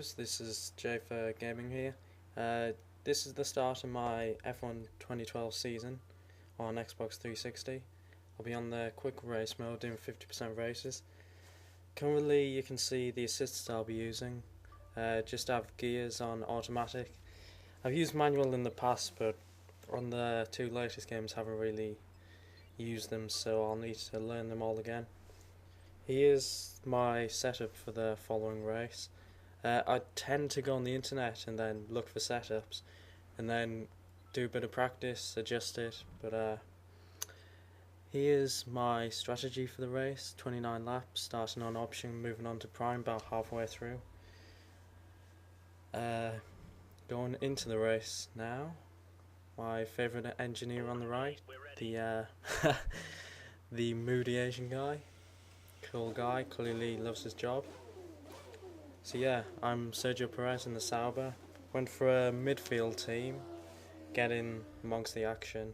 viewers, this is Jay for Gaming here. This is the start of my F1 2012 season on Xbox 360. I'll be on the quick race mode doing 50% races. Currently you can see the assists I'll be using. Just have gears on automatic. I've used manual in the past, but on the two latest games haven't really used them, so I'll need to learn them all again. Here's my setup for the following race. I tend to go on the internet and then look for setups and then do a bit of practice, adjust it, but here's my strategy for the race. 29 laps, starting on option, moving on to prime about halfway through. Going into the race now. My favourite engineer on the right, the the moody Asian guy. Cool guy, clearly loves his job. So yeah, I'm Sergio Perez in the Sauber. Went for a midfield team, get in amongst the action.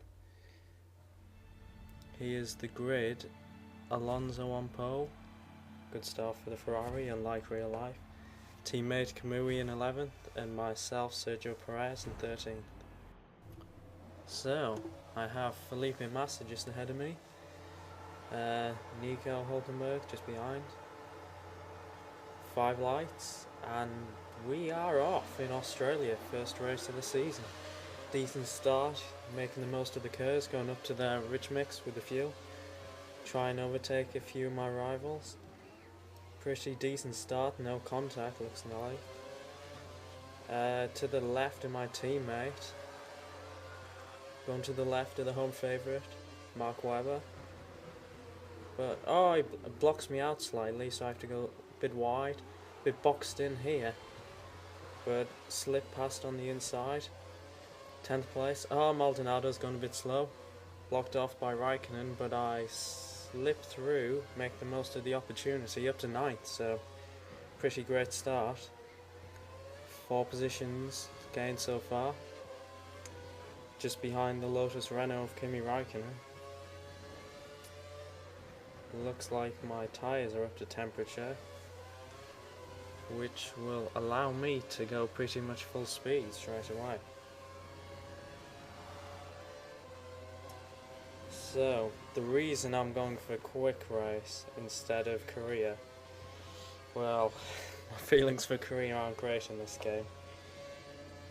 Here's the grid. Alonso on pole, good start for the Ferrari, unlike real life. Teammate Kamui in 11th, and myself, Sergio Perez, in 13th. So, I have Felipe Massa just ahead of me. Nico Hulkenberg just behind. 5 lights, and we are off in Australia, first race of the season. Decent start, making the most of the curves, going up to the rich mix with the fuel. Try and overtake a few of my rivals. Pretty decent start, no contact, looks like. To the left of my teammate. Going to the left of the home favourite, Mark Webber. But, oh, he blocks me out slightly, so I have to go a bit wide, a bit boxed in here. But slip past on the inside. 10th place. Oh, Maldonado's gone a bit slow. Blocked off by Raikkonen, but I slip through, make the most of the opportunity, up to 9th, so pretty great start. 4 positions gained so far. Just behind the Lotus Renault of Kimi Raikkonen. Looks like my tyres are up to temperature, which will allow me to go pretty much full speed straight away. So, the reason I'm going for a quick race instead of Korea, well, my feelings for Korea aren't great in this game,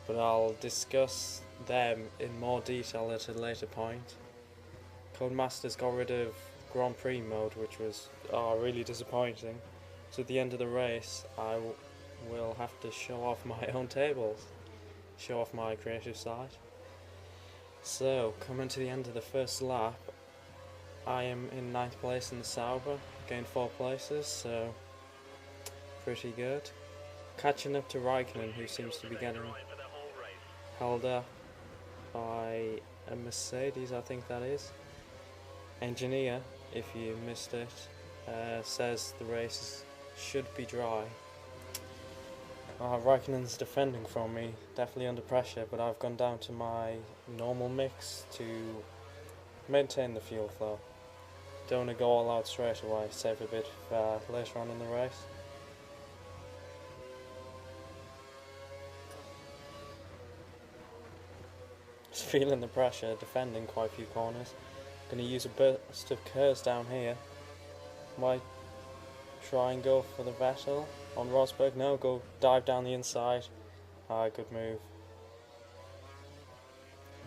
but I'll discuss them in more detail at a later point. Codemasters got rid of Grand Prix mode, which was really disappointing. So at the end of the race, I will have to show off my own tables, show off my creative side. So, coming to the end of the first lap, I am in 9th place in the Sauber, gained 4 places, so pretty good. Catching up to Raikkonen, who seems to be getting held up by a Mercedes, I think that is. Engineer, if you missed it, says the race should be dry. Raikkonen's defending from me, definitely under pressure, but I've gone down to my normal mix to maintain the fuel flow. Don't want to go all out straight away, save a bit later on in the race. Just feeling the pressure, defending quite a few corners. Going to use a burst of curves down here. Might try and go for the Vettel on Rosberg. No, go dive down the inside. Good move.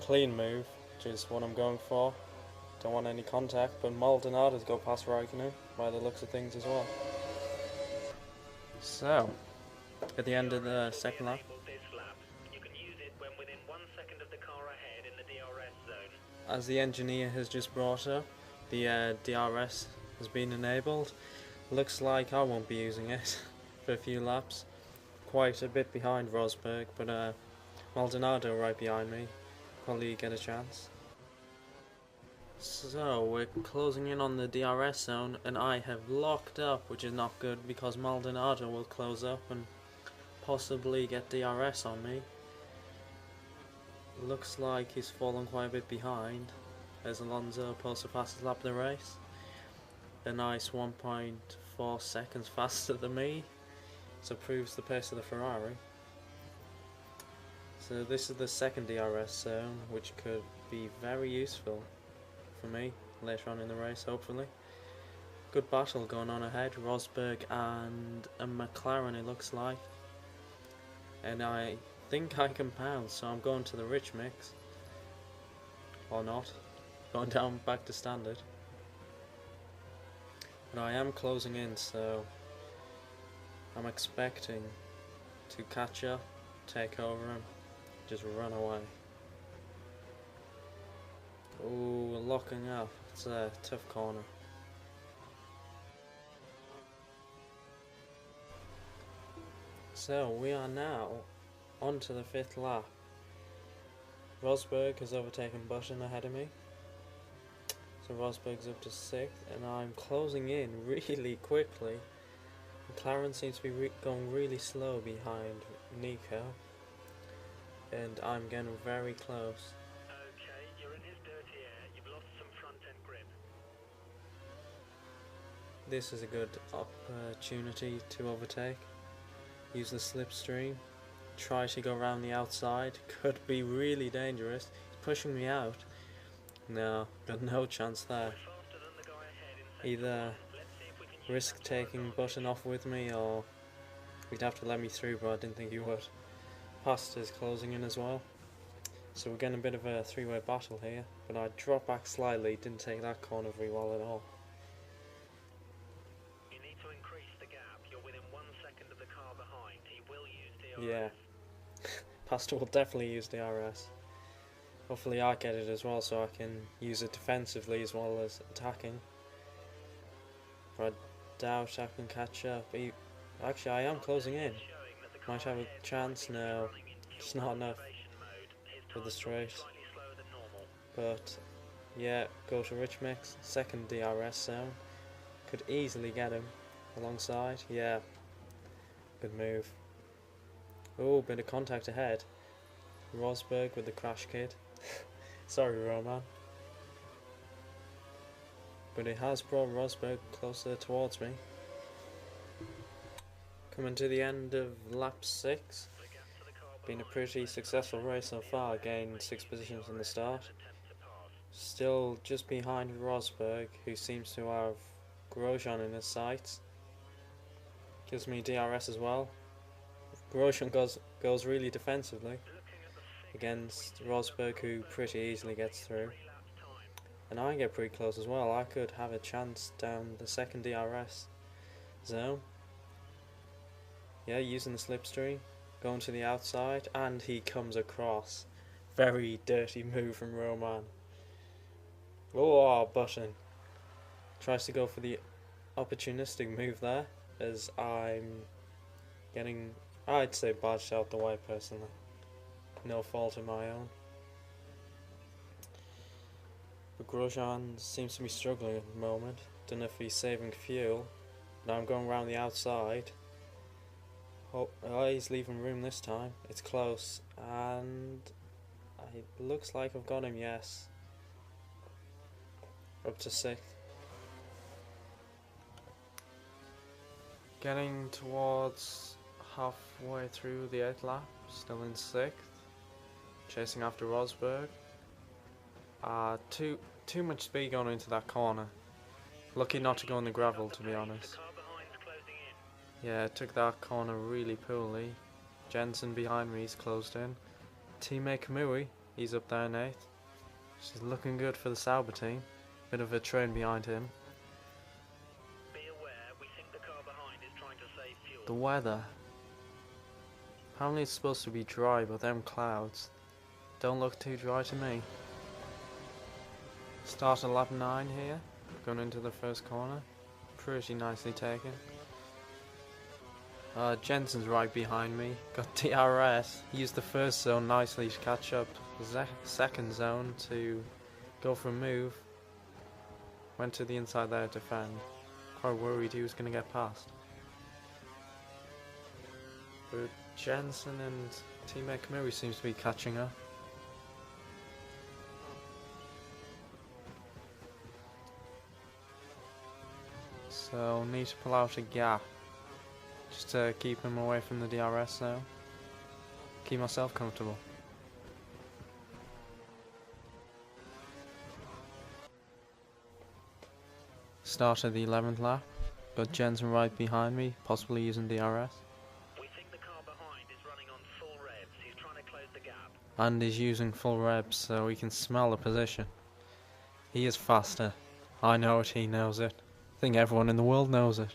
Clean move, which is what I'm going for. Don't want any contact, but Maldonado's go past Raikkonen by the looks of things as well. So, at the end of the second lap, as the engineer has just brought up, the DRS has been enabled. Looks like I won't be using it for a few laps. Quite a bit behind Rosberg, but Maldonado right behind me. Probably get a chance. So we're closing in on the DRS zone, and I have locked up, which is not good because Maldonado will close up and possibly get DRS on me. Looks like he's fallen quite a bit behind as Alonso pulls the fastest lap of the race. A nice 1.4 seconds faster than me. so proves the pace of the Ferrari. So this is the second DRS zone, which could be very useful for me later on in the race, hopefully. Good battle going on ahead, Rosberg and a McLaren it looks like. And I think I can pounce, so I'm going to the rich mix. Or not. Going down back to standard. But I am closing in, so I'm expecting to catch up, take over him, just run away. Ooh, locking up. It's a tough corner. So we are now on to the 5th lap. Rosberg has overtaken Button ahead of me. So Rosberg's up to 6th, and I'm closing in really quickly. McLaren seems to be going really slow behind Nico, and I'm getting very close. Okay, you're in his dirty air. You've lost some front end grip. This is a good opportunity to overtake. Use the slipstream. Try to go around the outside. Could be really dangerous. He's pushing me out. No, got no chance there. Either risk taking Button off with me, or he'd have to let me through, but I didn't think he would. Past is closing in as well. So we're getting a bit of a three-way battle here, but I dropped back slightly, didn't take that corner very well at all. You need to increase the gap. You're within 1 second of the car behind. He will use DRS. Yeah. Pastor will definitely use DRS. Hopefully I get it as well, so I can use it defensively as well as attacking. But I doubt I can catch up. Actually, I am closing in. Might have a chance now. Just not enough for the straight. But yeah, go to rich mix. Second DRS zone. Could easily get him alongside. Yeah. Good move. Oh, bit of contact ahead. Rosberg with the crash kit. Sorry, Roman. But it has brought Rosberg closer towards me. Coming to the end of lap 6. Been a pretty successful race so far, gained 6 positions in the start. Still just behind Rosberg, who seems to have Grosjean in his sights. Gives me DRS as well. Grosjean goes really defensively against Rosberg, who pretty easily gets through. And I get pretty close as well. I could have a chance down the second DRS zone. Yeah, using the slipstream, going to the outside, and he comes across. Very dirty move from Roman. Oh, Button tries to go for the opportunistic move there, as I'm getting, I'd say, badged out the way personally. No fault of my own. But Grosjean seems to be struggling at the moment. Don't know if he's saving fuel. Now I'm going around the outside. Oh, he's leaving room this time. It's close, and it looks like I've got him, yes. Up to 6th. Getting towards halfway through the 8th lap, still in 6th. Chasing after Rosberg. Too much speed going into that corner. Lucky not to go in the gravel, to be honest. Yeah, took that corner really poorly. Jensen behind me, he's closed in. Teammate Kamui, he's up there in 8th. She's looking good for the Sauber team. Bit of a train behind him. Be aware, we think the car behind is trying to save fuel. The weather. Apparently it's supposed to be dry, but them clouds don't look too dry to me. Start at lap 9 here, going into the first corner. Pretty nicely taken. Jensen's right behind me. Got DRS. Used the first zone nicely to catch up. The second zone to go for a move. Went to the inside there to defend. Quite worried he was going to get past. But Jensen and teammate Kamui seems to be catching up. So need to pull out a gap. just to keep him away from the DRS, so keep myself comfortable. Start of the 11th lap. Got Jensen right behind me, possibly using DRS. We think the car behind is running on full revs. He's trying to close the gap. And he's using full revs, so we can smell the position. He is faster. I know it, he knows it. I think everyone in the world knows it.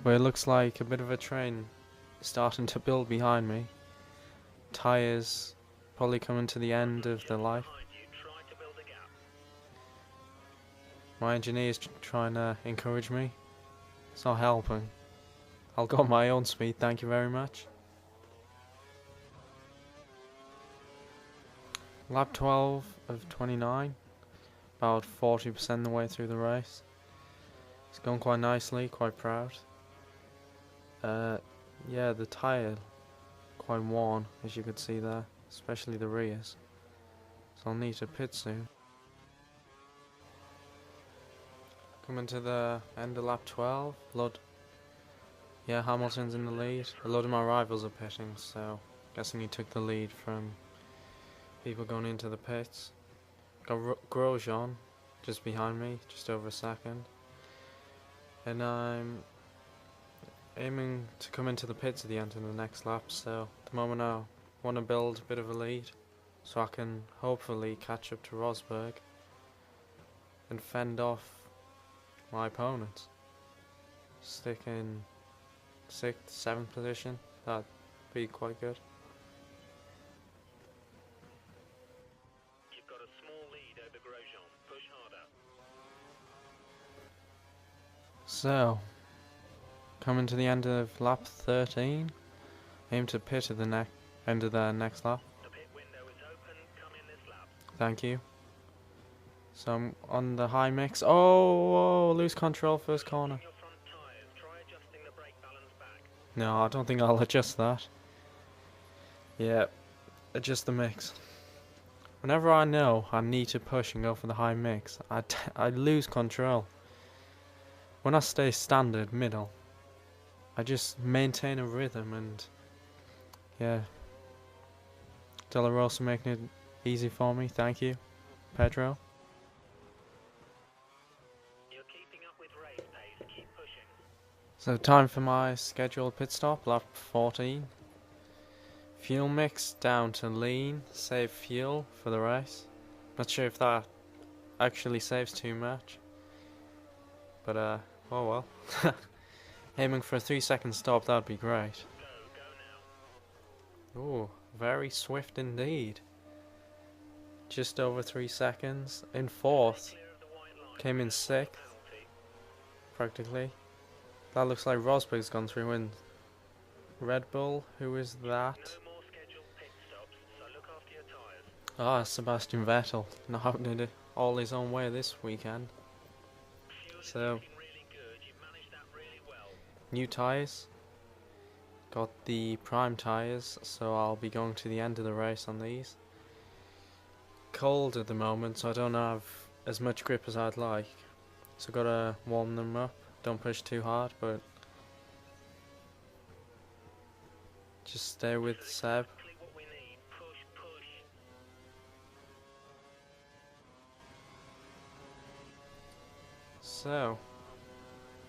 But it looks like a bit of a train starting to build behind me. Tyres probably coming to the end of the life. My engineer's trying to encourage me. It's not helping. I'll go at my own speed, thank you very much. Lap 12 of 29. About 40% the way through the race. It's going quite nicely, quite proud. Yeah, the tyre quite worn, as you could see there, especially the rears. So I'll need to pit soon. Coming to the end of lap 12, yeah, Hamilton's in the lead. A lot of my rivals are pitting, so guessing he took the lead from people going into the pits. Got Grosjean just behind me, just over a second. And I'm aiming to come into the pits at the end of the next lap, so at the moment I want to build a bit of a lead so I can hopefully catch up to Rosberg and fend off my opponents. Stick in 6th, 7th position, that'd be quite good. You've got a small lead over Grosjean. Push harder. So, coming to the end of lap 13, aim to pit at the end of the next lap. The pit window is open. Come in this lap. Thank you. So I'm on the high mix. Oh, lose control first corner. Your front tires. Try adjusting the brake balance back. No, I don't think I'll adjust that. Yeah, adjust the mix. Whenever I know I need to push and go for the high mix, I lose control. When I stay standard middle, I just maintain a rhythm, and yeah. De La Rosa making it easy for me, thank you, Pedro. You're keeping up with race pace. Keep pushing. So time for my scheduled pit stop, lap 14. Fuel mix down to lean, save fuel for the race. Not sure if that actually saves too much, but oh well. Aiming for a 3-second stop, that'd be great. Go now. Ooh, very swift indeed. Just over 3 seconds. In 4th. Clear of the white line. Came in 6th, Penalty. practically. That looks like Rosberg's gone through in Red Bull. Who is that? No more scheduled pit stops, so look after your tyres. Ah, Sebastian Vettel. Not having it all his own way this weekend. Fuel is So, looking really good. You've managed that really well. new tyres. Got the prime tyres, so I'll be going to the end of the race on these. Cold at the moment, so I don't have as much grip as I'd like. So gotta warm them up. Don't push too hard, but just stay with Seb. Exactly what we need. Push, push. So,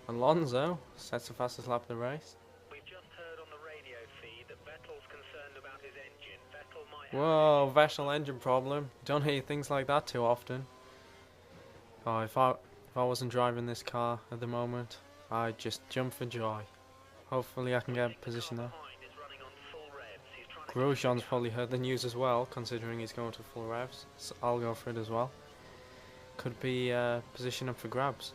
Alonso sets the fastest lap of the race. We've just heard on the radio feed that Vettel's concerned about his engine. Vettel might have Whoa, Vettel engine problem. Don't hear things like that too often. Oh, if I wasn't driving this car at the moment, I'd just jump for joy. Hopefully I can get a position there. behind is running on full revs. He's trying to Grosjean's probably heard the news as well, considering he's going to full revs. So I'll go for it as well. Could be position up for grabs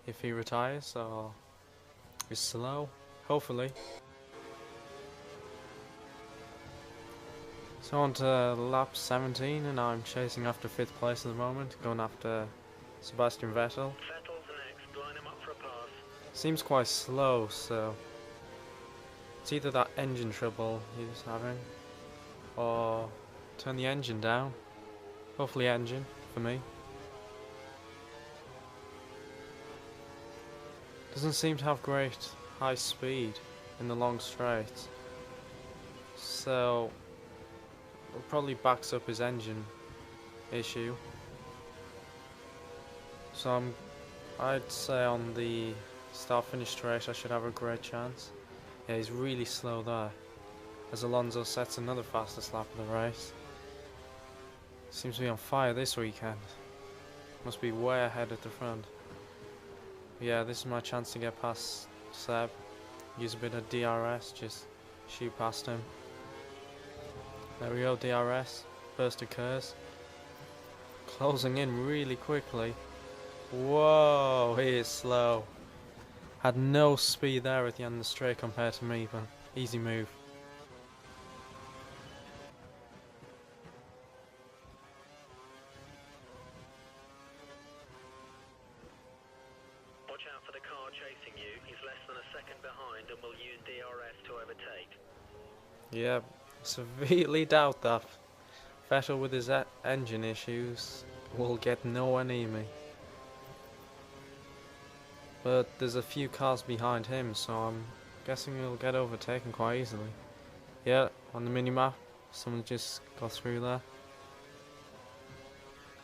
if he retires or is slow. Hopefully. So on to lap 17, and I'm chasing after 5th place at the moment, going after Sebastian Vettel. Vettel's next. Line him up for a pass. Seems quite slow, so it's either that engine trouble he's having or turn the engine down. Hopefully engine for me. Doesn't seem to have great high speed in the long straights. So it probably backs up his engine issue. So I'd say on the start finish straight I should have a great chance. Yeah, he's really slow there, as Alonso sets another fastest lap of the race. Seems to be on fire this weekend. Must be way ahead at the front. Yeah, this is my chance to get past Seb. Use a bit of DRS, just shoot past him. There we go, DRS. Burst occurs. Closing in really quickly. Whoa, he is slow. Had no speed there at the end of the straight compared to me, but easy move. Watch out for the car chasing you. He's less than a second behind and will use DRS to overtake. Yeah, severely doubt that. Vettel with his engine issues will get nowhere near me. But there's a few cars behind him, so I'm guessing he'll get overtaken quite easily. Yeah, on the minimap, someone just got through there.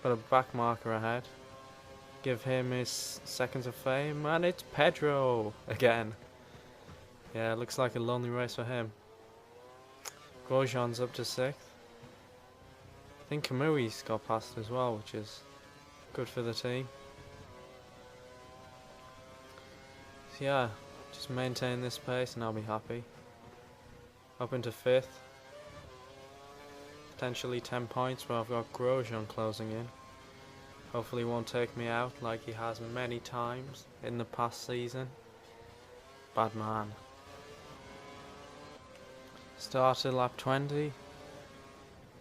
Got a back marker ahead. Give him his seconds of fame, and it's Pedro again. Yeah, looks like a lonely race for him. Grosjean's up to 6th. I think Kamui's got past as well, which is good for the team. So yeah, just maintain this pace and I'll be happy. Up into 5th. Potentially 10 points, where I've got Grosjean closing in. Hopefully he won't take me out like he has many times in the past season. Bad man. Started lap 20.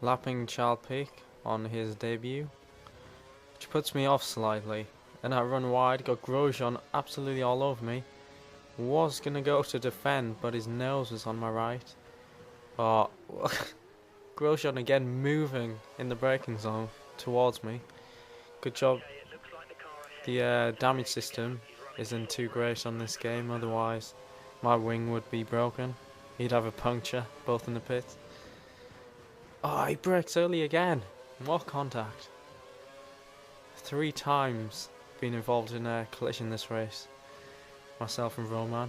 Lapping Charles Pic on his debut, which puts me off slightly. And I run wide, got Grosjean absolutely all over me. Was gonna go to defend, but his nose was on my right. Oh, Grosjean again moving in the braking zone towards me. Good job. The damage system isn't too great on this game, otherwise my wing would be broken. He'd have a puncture, both in the pits. Oh, he brakes early again. What contact? 3 times been involved in a collision this race. Myself and Roman.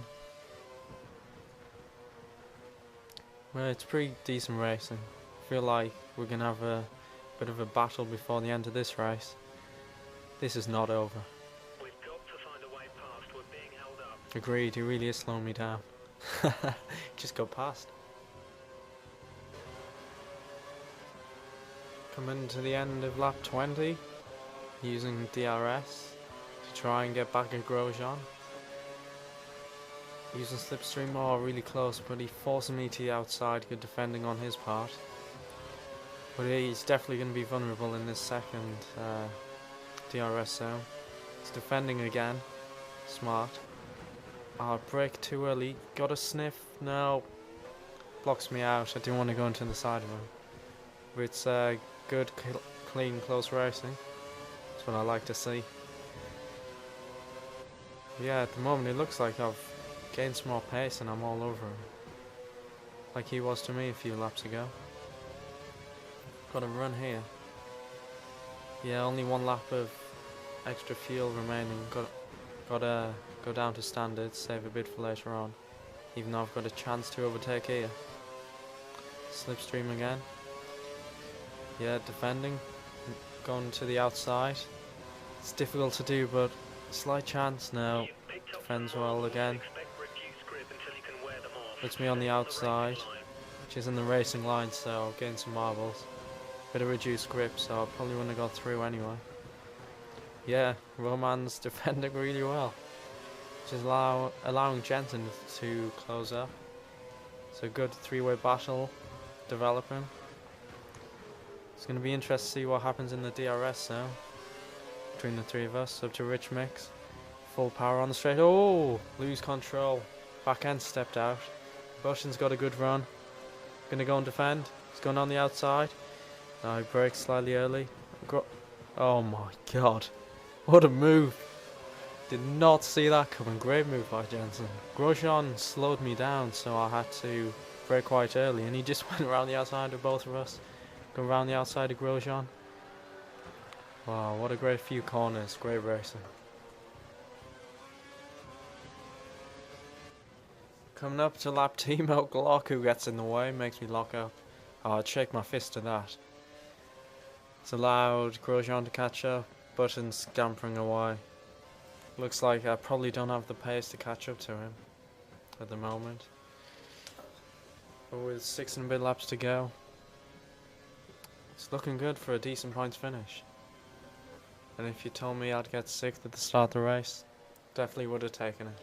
Well, it's pretty decent racing. I feel like we're going to have a bit of a battle before the end of this race. This is not over. We've got to find a way past. We're being held up. Agreed, he really is slowing me down. Just go past. Coming to the end of lap 20, using DRS to try and get back at Grosjean. Using slipstream, oh, really close, but he forcing me to the outside, good defending on his part. But he's definitely going to be vulnerable in this second DRS zone. He's defending again, smart. Oh, brake too early, got a sniff, no. Blocks me out, I didn't want to go into the side of him. But it's good, clean, close racing. That's what I like to see. Yeah, at the moment it looks like I've gained some more pace and I'm all over him. Like he was to me a few laps ago. Got a run here. Yeah, only 1 lap of extra fuel remaining. Gotta go down to standards, save a bit for later on. Even though I've got a chance to overtake here. Slipstream again. Yeah, defending. Going to the outside. It's difficult to do, but slight chance now. Defends well again. Puts me on the outside, which is in the racing line, so I'll gain some marbles. Bit of reduced grip, so I probably wouldn't have got through anyway. Yeah, Roman's defending really well. Which is allowing Jensen to close up. It's a good 3-way battle developing. It's going to be interesting to see what happens in the DRS now. Between the 3 of us, up to Rich Mix. Full power on the straight. Oh, lose control. Back end stepped out. Bushin's got a good run. Gonna go and defend. He's going on the outside. Now he brakes slightly early. Oh my god. What a move. Did not see that coming. Great move by Jensen. Grosjean slowed me down, so I had to brake quite early, and he just went around the outside of both of us. Go around the outside of Grosjean. Wow, what a great few corners. Great racing. Coming up to lap Timo Glock, who gets in the way, makes me lock up. Oh, I'd shake my fist at that. It's allowed Grosjean to catch up. Button scampering away. Looks like I probably don't have the pace to catch up to him at the moment. But with 6 and a bit laps to go, it's looking good for a decent points finish. And if you told me I'd get 6th at the start of the race, definitely would have taken it.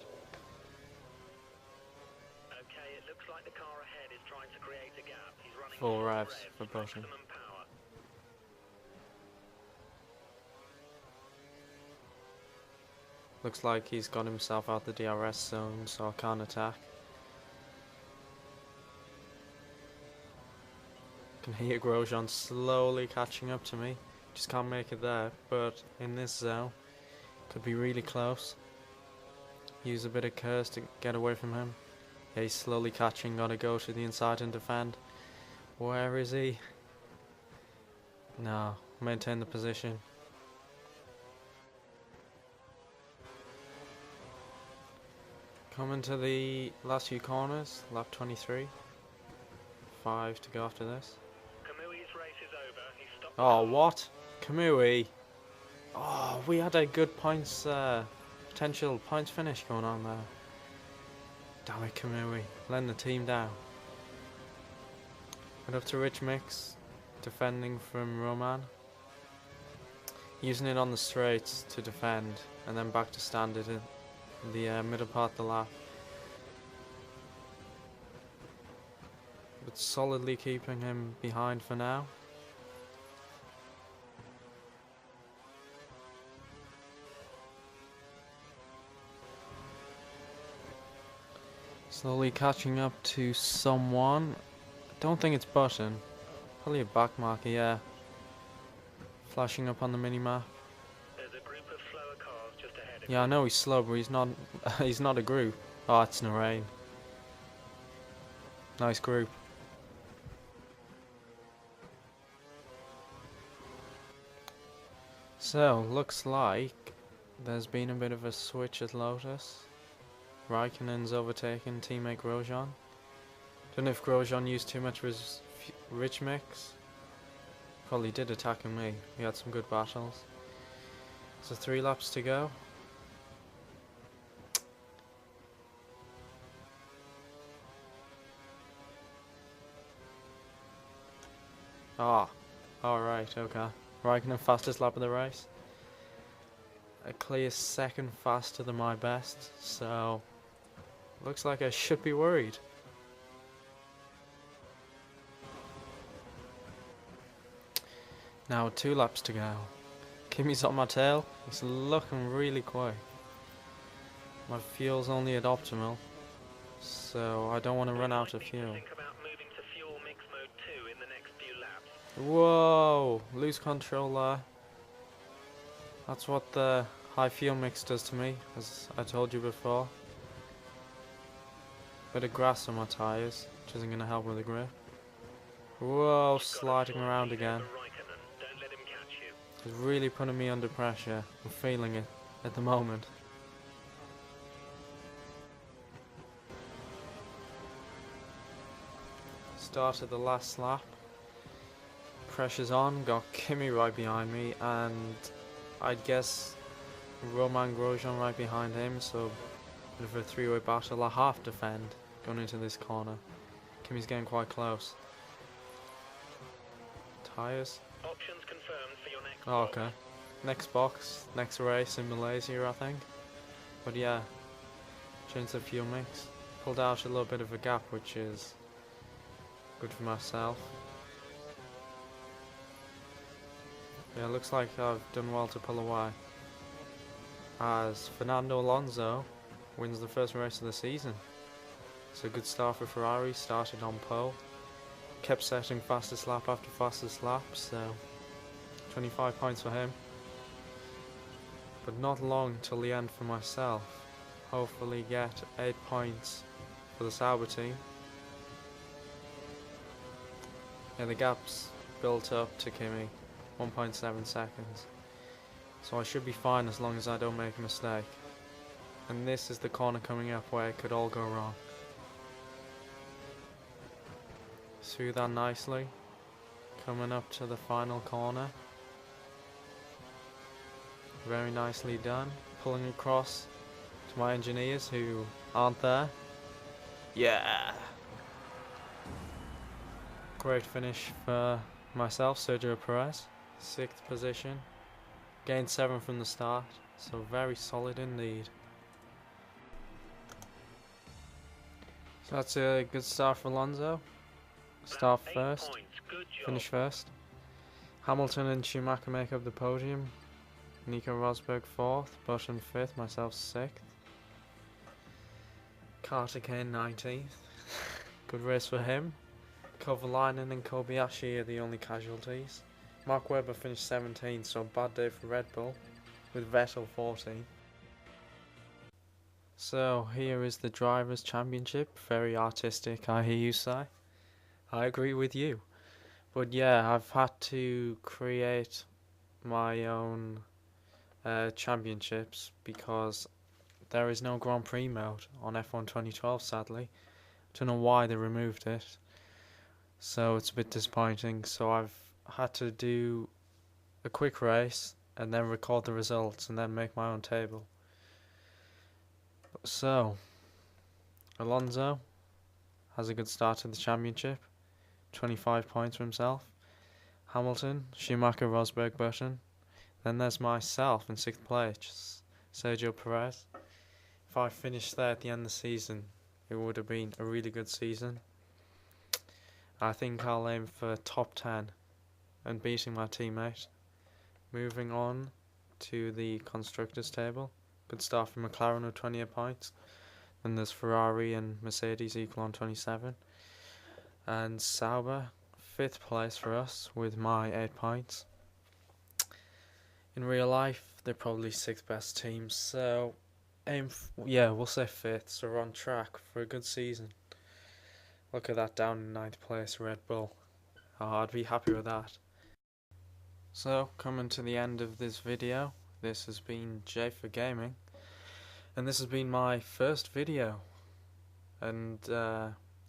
Okay, it looks like the car ahead is trying to create a gap. He's running Full revs for Button. maximum power. Looks like he's got himself out the DRS zone, so I can't attack. Can hear Grosjean slowly catching up to me. Just can't make it there, but in this zone, could be really close. Use a bit of curse to get away from him. Yeah, he's slowly catching, gotta go to the inside and defend. Where is he? No, maintain the position. Coming to the last few corners, lap 23. 5 to go after this. Kamui's race is over. He's stopped. Oh, what? Kamui. Oh, we had a good points, potential points finish going on there. Damn it, Kamui. Letting the team down. Head up to Rich Mix. Defending from Roman. Using it on the straights to defend. And then back to standard in the middle part of the lap. But solidly keeping him behind for now. Slowly catching up to someone. Don't think it's Button. Probably a back marker, yeah. Flashing up on the mini-map. There's a group of slower cars just ahead of Yeah, I know he's slow, but he's not he's not a group. Oh, it's Narain. Nice group. So, looks like there's been a bit of a switch at Lotus. Raikkonen's overtaken teammate Grosjean. Don't know if Grosjean used too much of his rich mix. Probably did attacking me. We had some good battles. So 3 laps to go. Ah, alright, okay. Raikkonen fastest lap of the race. A clear second faster than my best, so looks like I should be worried. Now 2 laps to go. Kimi's on my tail. It's looking really quick. My fuel's only at optimal, so I don't want to run out of fuel. Think about moving to fuel mix mode 2 in the next few laps. Whoa! Lose control there. That's what the high fuel mix does to me, as I told you before. Bit of grass on my tyres, which isn't going to help with the grip. Whoa, sliding around again. Don't let him catch you. It's really putting me under pressure. I'm feeling it at the moment. Started the last lap. Pressure's on, got Kimi right behind me, and I guess Roman Grosjean right behind him, so bit of a 3-way battle. I half defend going into this corner. Kimi's getting quite close. Tyres. Options confirmed for your next Oh, box. okay. Next box, next race in Malaysia, I think. But yeah, change the fuel mix. Pulled out a little bit of a gap, which is good for myself. Yeah, looks like I've done well to pull away. As Fernando Alonso wins the first race of the season. It's a good start for Ferrari, started on pole. Kept setting fastest lap after fastest lap, so 25 points for him. but not long till the end for myself. Hopefully get 8 points for the Sauber team. Yeah, the gap's built up to Kimi, 1.7 seconds. So I should be fine as long as I don't make a mistake. And this is the corner coming up where it could all go wrong. Through that nicely. Coming up to the final corner. Very nicely done. Pulling across to my engineers who aren't there. Yeah! Great finish for myself, Sergio Perez. 6th position. Gained 7 from the start, so very solid indeed. So that's a good start for Alonso. Start first, finish first. Hamilton and Schumacher make up the podium. Nico Rosberg 4th, Button 5th, myself 6th. Carter Kane 19th. Good race for him. Kovalainen and Kobayashi are the only casualties. Mark Webber finished 17th, so bad day for Red Bull, with Vettel 14th. So here is the Drivers' Championship. Very artistic, I hear you say. I agree with you. But yeah, I've had to create my own championships because there is no Grand Prix mode on F1 2012, sadly. Don't know why they removed it. So it's a bit disappointing. So I've had to do a quick race and then record the results and then make my own table. So Alonso has a good start to the championship, 25 points for himself. Hamilton, Schumacher, Rosberg, Button. Then there's myself in 6th place, Sergio Perez. If I finished there at the end of the season, it would have been a really good season. I think I'll aim for top 10 and beating my teammate. Moving on to the constructors table. Good start for McLaren with 28 points. Then there's Ferrari and Mercedes equal on 27. And Sauber, 5th place for us with my 8 points. In real life, they're probably 6th best teams, so we'll say 5th, so we're on track for a good season. Look at that, down in 9th place, Red Bull. Oh, I'd be happy with that. So, coming to the end of this video, this has been J for Gaming, and this has been my first video, and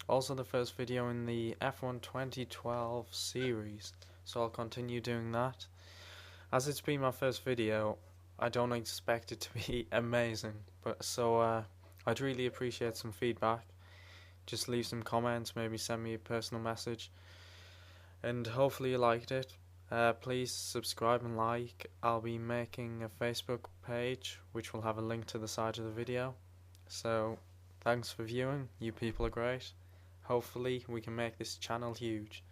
also the first video in the F1 2012 series, so I'll continue doing that. As it's been my first video, I don't expect it to be amazing, but so I'd really appreciate some feedback. Just leave some comments, maybe send me a personal message, and hopefully you liked it. Please subscribe and like. I'll be making a Facebook page which will have a link to the side of the video. So thanks for viewing, you people are great. Hopefully we can make this channel huge.